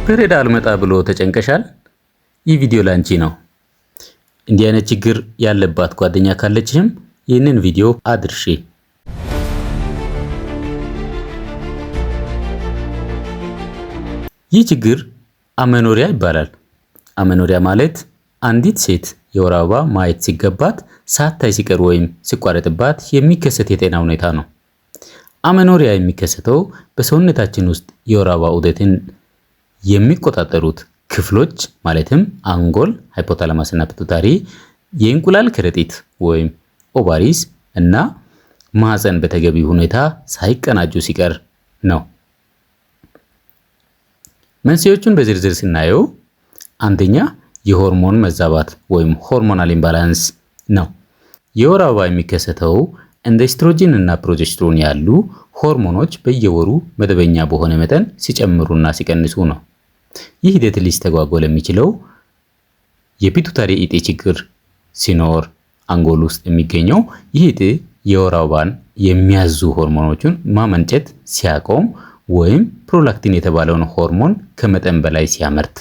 ፔሬድ አልመጣ ብሎ ተጨንቀሻል? ይህ ቪዲዮ ላንቺ ነው። እንዲህ አይነት ችግር ያለባት ጓደኛ ካለችም ይህንን ቪዲዮ አድርሺ። ይህ ችግር አመኖሪያ ይባላል። አመኖሪያ ማለት አንዲት ሴት የወር አበባ ማየት ሲገባት ሳታይ ሲቀር ወይም ሲቋረጥባት የሚከሰት የጤና ሁኔታ ነው። አመኖሪያ የሚከሰተው በሰውነታችን ውስጥ የወር አበባ ዑደትን የሚቆጣጠሩት ክፍሎች ማለትም አንጎል፣ ሃይፖታላማስ እና ፒቱታሪ፣ የእንቁላል ከረጢት ወይም ኦቫሪስ እና ማህፀን በተገቢ ሁኔታ ሳይቀናጁ ሲቀር ነው። መንስኤዎቹን በዝርዝር ስናየው አንደኛ የሆርሞን መዛባት ወይም ሆርሞናል ኢምባላንስ ነው። የወር አበባ የሚከሰተው እንደ ኤስትሮጂን እና ፕሮጀስትሮን ያሉ ሆርሞኖች በየወሩ መደበኛ በሆነ መጠን ሲጨምሩና ሲቀንሱ ነው። ይህ ሂደት ሊስተጓጎል የሚችለው የፒቱታሪ እጢ ችግር ሲኖር አንጎል ውስጥ የሚገኘው ይህ እጢ የወር አበባን የሚያዙ ሆርሞኖችን ማመንጨት ሲያቆም ወይም ፕሮላክቲን የተባለውን ሆርሞን ከመጠን በላይ ሲያመርት።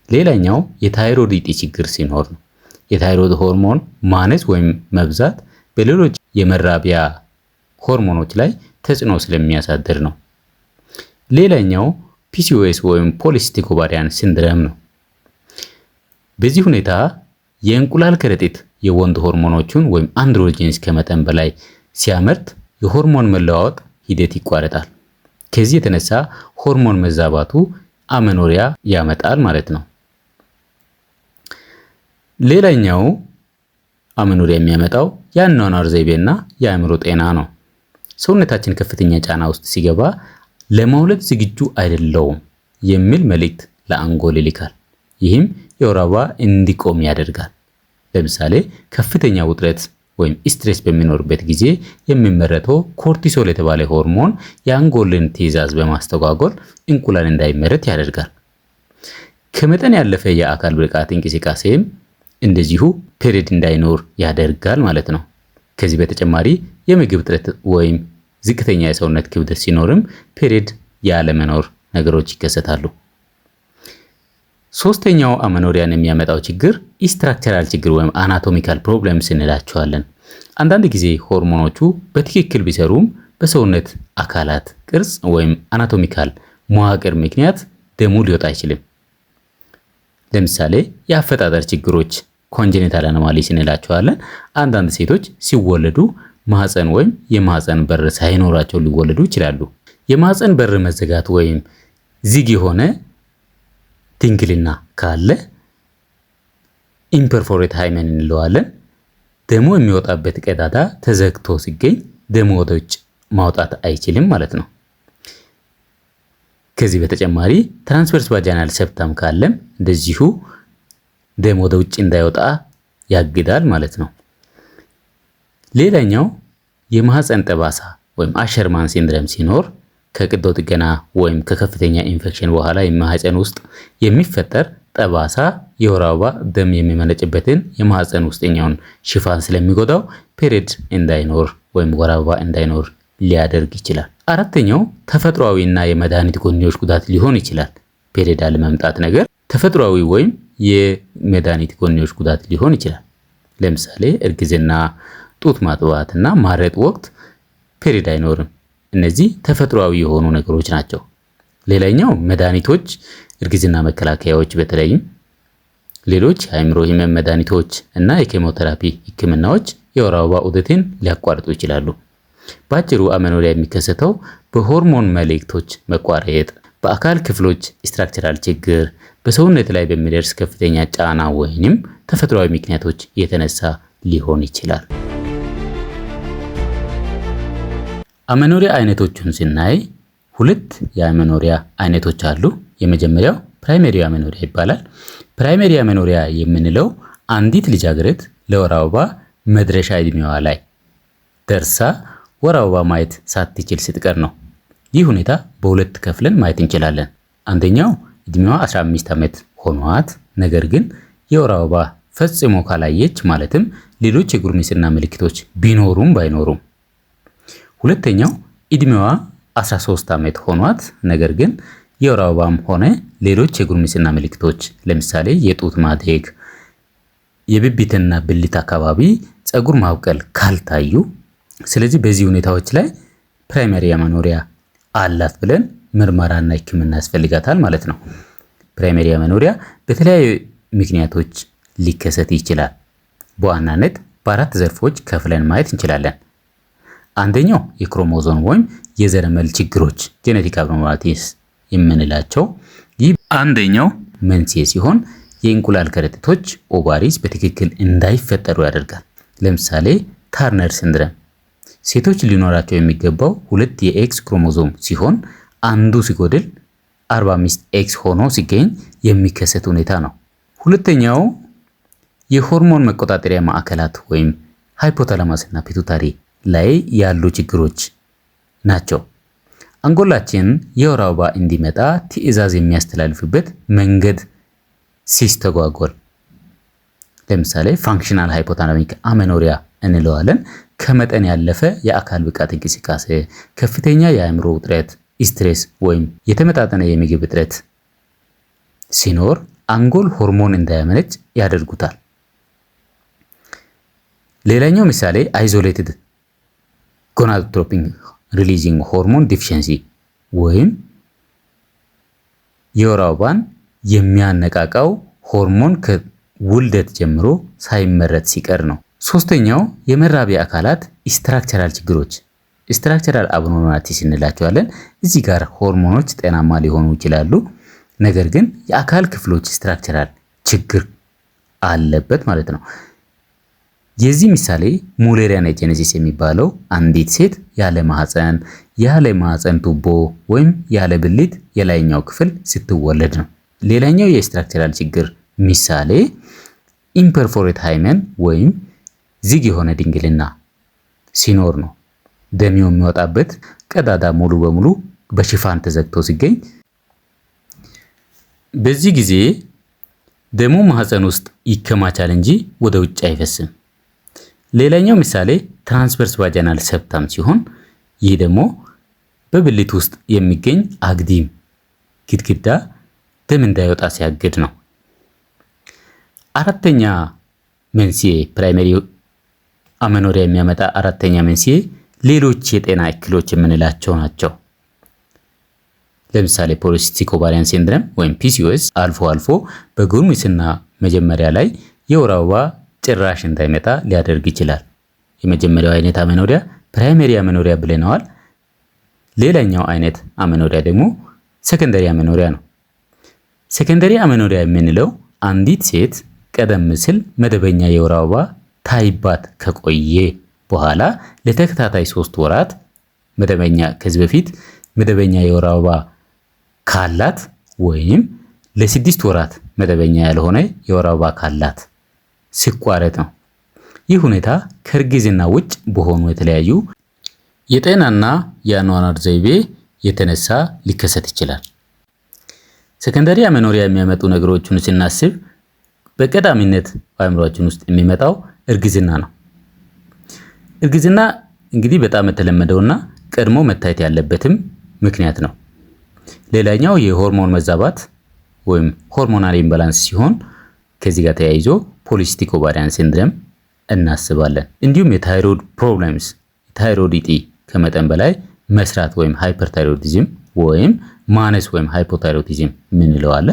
ሌላኛው የታይሮይድ እጢ ችግር ሲኖር ነው። የታይሮይድ ሆርሞን ማነስ ወይም መብዛት በሌሎች የመራቢያ ሆርሞኖች ላይ ተጽዕኖ ስለሚያሳድር ነው። ሌላኛው ፒሲኦኤስ ወይም ፖሊሲስቲክ ኦቫሪያን ሲንድረም ነው። በዚህ ሁኔታ የእንቁላል ከረጢት የወንድ ሆርሞኖችን ወይም አንድሮጂንስ ከመጠን በላይ ሲያመርት የሆርሞን መለዋወጥ ሂደት ይቋረጣል። ከዚህ የተነሳ ሆርሞን መዛባቱ አመኖሪያ ያመጣል ማለት ነው። ሌላኛው አመኖሪያ የሚያመጣው የአኗኗር ዘይቤና የአእምሮ ጤና ነው። ሰውነታችን ከፍተኛ ጫና ውስጥ ሲገባ ለመውለድ ዝግጁ አይደለውም የሚል መልእክት ለአንጎል ይልካል። ይህም የወር አበባ እንዲቆም ያደርጋል። ለምሳሌ ከፍተኛ ውጥረት ወይም ስትሬስ በሚኖርበት ጊዜ የሚመረተው ኮርቲሶል የተባለ ሆርሞን የአንጎልን ትዕዛዝ በማስተጓጎል እንቁላል እንዳይመረት ያደርጋል። ከመጠን ያለፈ የአካል ብቃት እንቅስቃሴም እንደዚሁ ፔሪድ እንዳይኖር ያደርጋል ማለት ነው። ከዚህ በተጨማሪ የምግብ እጥረት ወይም ዝቅተኛ የሰውነት ክብደት ሲኖርም ፔሪድ ያለመኖር ነገሮች ይከሰታሉ። ሶስተኛው አመኖሪያን የሚያመጣው ችግር ስትራክቸራል ችግር ወይም አናቶሚካል ፕሮብሌምስ እንላቸዋለን። አንዳንድ ጊዜ ሆርሞኖቹ በትክክል ቢሰሩም በሰውነት አካላት ቅርጽ ወይም አናቶሚካል መዋቅር ምክንያት ደሙ ሊወጣ አይችልም። ለምሳሌ የአፈጣጠር ችግሮች ኮንጀኒታል አኖማሊስ እንላቸዋለን። አንዳንድ ሴቶች ሲወለዱ ማህፀን ወይም የማህፀን በር ሳይኖራቸው ሊወለዱ ይችላሉ። የማህፀን በር መዘጋት ወይም ዝግ የሆነ ድንግልና ካለ ኢምፐርፎሬት ሃይመን እንለዋለን። ደሙ የሚወጣበት ቀዳዳ ተዘግቶ ሲገኝ ደሙ ወደ ውጭ ማውጣት አይችልም ማለት ነው። ከዚህ በተጨማሪ ትራንስቨርስ ቫጃናል ሰፕተም ካለም እንደዚሁ ደም ወደ ውጭ እንዳይወጣ ያግዳል ማለት ነው። ሌላኛው የማህፀን ጠባሳ ወይም አሸርማን ሲንድረም ሲኖር ከቀዶ ጥገና ወይም ከከፍተኛ ኢንፌክሽን በኋላ የማህፀን ውስጥ የሚፈጠር ጠባሳ የወር አበባ ደም የሚመነጭበትን የማህፀን ውስጠኛውን ሽፋን ስለሚጎዳው ፔሪድ እንዳይኖር ወይም ወር አበባ እንዳይኖር ሊያደርግ ይችላል። አራተኛው ተፈጥሯዊና የመድኃኒት ጎንዮሽ ጉዳት ሊሆን ይችላል። ፔሪድ አለመምጣት ነገር ተፈጥሯዊ ወይም የመድኃኒት ጎንዮሽ ጉዳት ሊሆን ይችላል። ለምሳሌ እርግዝና፣ ጡት ማጥባት እና ማረጥ ወቅት ፔሪድ አይኖርም። እነዚህ ተፈጥሯዊ የሆኑ ነገሮች ናቸው። ሌላኛው መድኃኒቶች፣ እርግዝና መከላከያዎች፣ በተለይም ሌሎች የአእምሮ ህመም መድኃኒቶች እና የኬሞቴራፒ ህክምናዎች የወር አበባ ዑደትን ሊያቋርጡ ይችላሉ። በአጭሩ አመኖሪያ የሚከሰተው በሆርሞን መልእክቶች መቋረጥ፣ በአካል ክፍሎች ስትራክቸራል ችግር፣ በሰውነት ላይ በሚደርስ ከፍተኛ ጫና ወይንም ተፈጥሯዊ ምክንያቶች የተነሳ ሊሆን ይችላል። አመኖሪያ አይነቶቹን ስናይ ሁለት የአመኖሪያ አይነቶች አሉ። የመጀመሪያው ፕራይመሪ አመኖሪያ ይባላል። ፕራይመሪ አመኖሪያ የምንለው አንዲት ልጃገረድ ለወር አበባ መድረሻ እድሜዋ ላይ ደርሳ ወር አበባ ማየት ሳትችል ስትቀር ነው። ይህ ሁኔታ በሁለት ከፍለን ማየት እንችላለን። አንደኛው እድሜዋ 15 ዓመት ሆኗት ነገር ግን የወር አበባ ፈጽሞ ካላየች ማለትም ሌሎች የጉርምስና ምልክቶች ቢኖሩም ባይኖሩም። ሁለተኛው እድሜዋ 13 ዓመት ሆኗት ነገር ግን የወር አበባም ሆነ ሌሎች የጉርምስና ምልክቶች ለምሳሌ የጡት ማደግ፣ የብብትና ብልት አካባቢ ፀጉር ማብቀል ካልታዩ፣ ስለዚህ በዚህ ሁኔታዎች ላይ ፕራይመሪ አሜኖሪያ አላት ብለን ምርመራና ሕክምና ያስፈልጋታል ማለት ነው። ፕራይመሪ አሜኖሪያ በተለያዩ ምክንያቶች ሊከሰት ይችላል። በዋናነት በአራት ዘርፎች ከፍለን ማየት እንችላለን። አንደኛው የክሮሞዞም ወይም የዘረመል ችግሮች ጄኔቲክ አብኖርማሊቲስ የምንላቸው፣ ይህ አንደኛው መንስኤ ሲሆን የእንቁላል ከረጢቶች ኦቫሪስ በትክክል እንዳይፈጠሩ ያደርጋል። ለምሳሌ ታርነር ሲንድረም ሴቶች ሊኖራቸው የሚገባው 2 የኤክስ ክሮሞዞም ሲሆን አንዱ ሲጎድል 45 ኤክስ ሆኖ ሲገኝ የሚከሰት ሁኔታ ነው። ሁለተኛው የሆርሞን መቆጣጠሪያ ማዕከላት ወይም ሃይፖታላማስ እና ፒቱታሪ ላይ ያሉ ችግሮች ናቸው። አንጎላችን የወር አበባ እንዲመጣ ትዕዛዝ የሚያስተላልፍበት መንገድ ሲስተጓጎል፣ ለምሳሌ ፋንክሽናል ሃይፖታላሚክ አሜኖሪያ እንለዋለን። ከመጠን ያለፈ የአካል ብቃት እንቅስቃሴ፣ ከፍተኛ የአእምሮ ውጥረት፣ ስትሬስ ወይም የተመጣጠነ የምግብ እጥረት ሲኖር አንጎል ሆርሞን እንዳያመነጭ ያደርጉታል። ሌላኛው ምሳሌ አይዞሌትድ ጎናዶትሮፒን ሪሊዚንግ ሆርሞን ዲፊሸንሲ ወይም የወር አበባን የሚያነቃቃው ሆርሞን ከውልደት ጀምሮ ሳይመረት ሲቀር ነው። ሶስተኛው የመራቢያ አካላት ስትራክቸራል ችግሮች ስትራክቸራል አብኖርማሊቲስ እንላቸዋለን። እዚህ ጋር ሆርሞኖች ጤናማ ሊሆኑ ይችላሉ፣ ነገር ግን የአካል ክፍሎች ስትራክቸራል ችግር አለበት ማለት ነው። የዚህ ምሳሌ ሙሌሪያን ጄኔሲስ የሚባለው አንዲት ሴት ያለ ማህፀን ቱቦ ወይም ያለ ብልት የላይኛው ክፍል ስትወለድ ነው። ሌላኛው የስትራክቸራል ችግር ምሳሌ ኢምፐርፎሬት ሃይመን ወይም ዝግ የሆነ ድንግልና ሲኖር ነው። ደም የሚወጣበት ቀዳዳ ሙሉ በሙሉ በሽፋን ተዘግቶ ሲገኝ፣ በዚህ ጊዜ ደሙ ማህፀን ውስጥ ይከማቻል እንጂ ወደ ውጭ አይፈስም። ሌላኛው ምሳሌ ትራንስቨርስ ቫጃናል ሰፕተም ሲሆን፣ ይህ ደግሞ በብልት ውስጥ የሚገኝ አግዲም ግድግዳ ደም እንዳይወጣ ሲያግድ ነው። አራተኛ መንስኤ ፕራይመሪ አሜኖሪያ የሚያመጣ አራተኛ መንስኤ ሌሎች የጤና እክሎች የምንላቸው ናቸው። ለምሳሌ ፖሊሲስቲክ ኦቫሪያን ሲንድረም ወይም ፒሲኦኤስ አልፎ አልፎ በጉርምስና መጀመሪያ ላይ የወር አበባ ጭራሽ እንዳይመጣ ሊያደርግ ይችላል። የመጀመሪያው አይነት አሜኖሪያ ፕራይመሪ አሜኖሪያ ብለነዋል። ሌላኛው አይነት አሜኖሪያ ደግሞ ሰከንደሪ አሜኖሪያ ነው። ሰከንደሪ አሜኖሪያ የምንለው አንዲት ሴት ቀደም ሲል መደበኛ የወር አበባ ታይባት ከቆየ በኋላ ለተከታታይ 3 ወራት ከዚህ በፊት መደበኛ የወር አበባ ካላት ወይም ለ6 ወራት መደበኛ ያልሆነ የወር አበባ ካላት ሲቋረጥ ነው። ይህ ሁኔታ ከእርግዝና ውጭ በሆኑ የተለያዩ የጤናና የአኗኗር ዘይቤ የተነሳ ሊከሰት ይችላል። ሰከንደሪ አሜኖሪያ የሚያመጡ ነገሮችን ስናስብ በቀዳሚነት በአእምሯችን ውስጥ የሚመጣው እርግዝና ነው። እርግዝና እንግዲህ በጣም የተለመደውና ቀድሞ መታየት ያለበትም ምክንያት ነው። ሌላኛው የሆርሞን መዛባት ወይም ሆርሞናል ኢምባላንስ ሲሆን ከዚህ ጋር ተያይዞ ፖሊሲስቲክ ኦቫሪያን ሲንድረም እናስባለን። እንዲሁም የታይሮይድ ፕሮብሌምስ ታይሮይድ እጢ ከመጠን በላይ መስራት ወይም ሃይፐርታይሮይዲዝም ወይም ማነስ ወይም ሃይፖታይሮይዲዝም የምንለው አለ።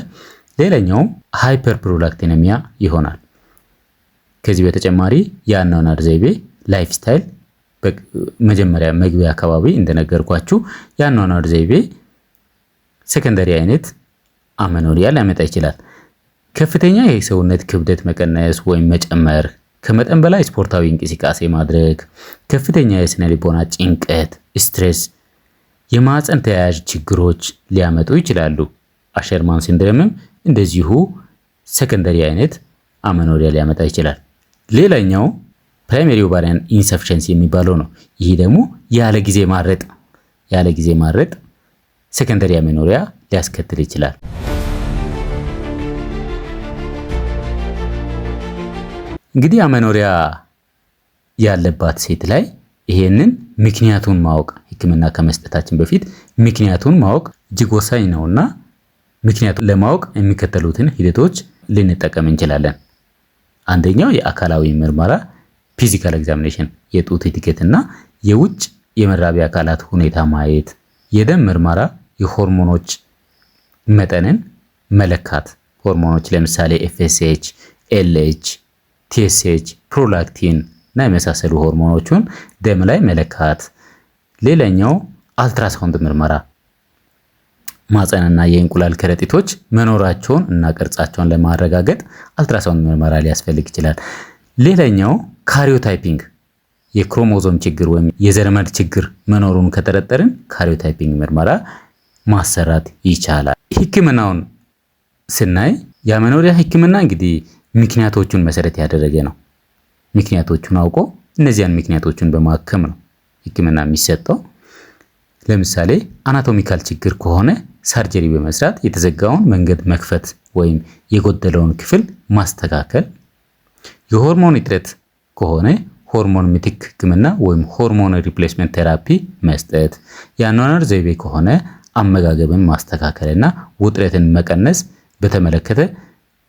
ሌላኛው ሃይፐርፕሮላክቲኔሚያ ይሆናል። ከዚህ በተጨማሪ የአኗኗር ዘይቤ ላይፍ ስታይል መጀመሪያ መግቢያ አካባቢ እንደነገርኳችሁ የአኗኗር ዘይቤ ሰከንደሪ አይነት አሜኖሪያ ሊያመጣ ይችላል። ከፍተኛ የሰውነት ክብደት መቀነስ ወይም መጨመር፣ ከመጠን በላይ ስፖርታዊ እንቅስቃሴ ማድረግ፣ ከፍተኛ የስነ ልቦና ጭንቀት፣ ስትሬስ፣ የማህፀን ተያያዥ ችግሮች ሊያመጡ ይችላሉ። አሸርማን ሲንድረምም እንደዚሁ ሰከንደሪ አይነት አሜኖሪያ ሊያመጣ ይችላል። ሌላኛው ፕራይመሪ ኦቫሪያን ኢንሰፊሸንሲ የሚባለው ነው። ይህ ደግሞ ያለ ጊዜ ማረጥ ሰከንደሪ አሜኖሪያ ሊያስከትል ይችላል። እንግዲህ አሜኖሪያ ያለባት ሴት ላይ ይሄንን ምክንያቱን ማወቅ ሕክምና ከመስጠታችን በፊት ምክንያቱን ማወቅ እጅግ ወሳኝ ነውና ምክንያቱም ለማወቅ የሚከተሉትን ሂደቶች ልንጠቀም እንችላለን። አንደኛው የአካላዊ ምርመራ ፊዚካል ኤግዛሚኔሽን፣ የጡት እድገትና የውጭ የመራቢያ አካላት ሁኔታ ማየት። የደም ምርመራ የሆርሞኖች መጠንን መለካት። ሆርሞኖች ለምሳሌ ኤፍኤስኤች፣ ኤልኤች፣ ቲኤስኤች፣ ፕሮላክቲን እና የመሳሰሉ ሆርሞኖቹን ደም ላይ መለካት። ሌላኛው አልትራሳውንድ ምርመራ ማህፀንና የእንቁላል ከረጢቶች መኖራቸውን እና ቅርጻቸውን ለማረጋገጥ አልትራሳውንድ ምርመራ ሊያስፈልግ ይችላል። ሌላኛው ካሪዮታይፒንግ የክሮሞዞም ችግር ወይም የዘረመል ችግር መኖሩን ከጠረጠርን ካሪዮታይፒንግ ምርመራ ማሰራት ይቻላል። ህክምናውን ስናይ የአመኖሪያ ህክምና እንግዲህ ምክንያቶቹን መሰረት ያደረገ ነው። ምክንያቶቹን አውቆ እነዚያን ምክንያቶቹን በማከም ነው ህክምና የሚሰጠው። ለምሳሌ አናቶሚካል ችግር ከሆነ ሰርጀሪ በመስራት የተዘጋውን መንገድ መክፈት ወይም የጎደለውን ክፍል ማስተካከል። የሆርሞን እጥረት ከሆነ ሆርሞን ምትክ ህክምና ወይም ሆርሞን ሪፕሌስመንት ቴራፒ መስጠት። የአኗኗር ዘይቤ ከሆነ አመጋገብን ማስተካከልና ውጥረትን መቀነስ በተመለከተ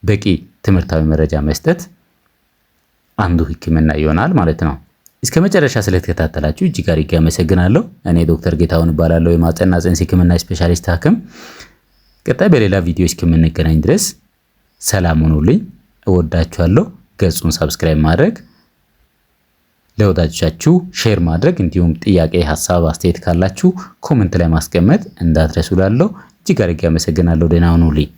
በቂ ትምህርታዊ መረጃ መስጠት አንዱ ህክምና ይሆናል ማለት ነው። እስከ መጨረሻ ስለተከታተላችሁ እጅግ አድርጌ አመሰግናለሁ። እኔ ዶክተር ጌታሁን እባላለሁ፣ የማህፀንና ጽንስ ህክምና ስፔሻሊስት ሐኪም። ቀጣይ በሌላ ቪዲዮ እስከምንገናኝ ድረስ ሰላም ሁኑልኝ። እወዳችኋለሁ። ገጹን ሰብስክራይብ ማድረግ፣ ለወዳጆቻችሁ ሼር ማድረግ፣ እንዲሁም ጥያቄ፣ ሐሳብ፣ አስተያየት ካላችሁ ኮሜንት ላይ ማስቀመጥ እንዳትረሱ። እላለሁ። እጅግ አድርጌ አመሰግናለሁ። ደህና ሁኑልኝ።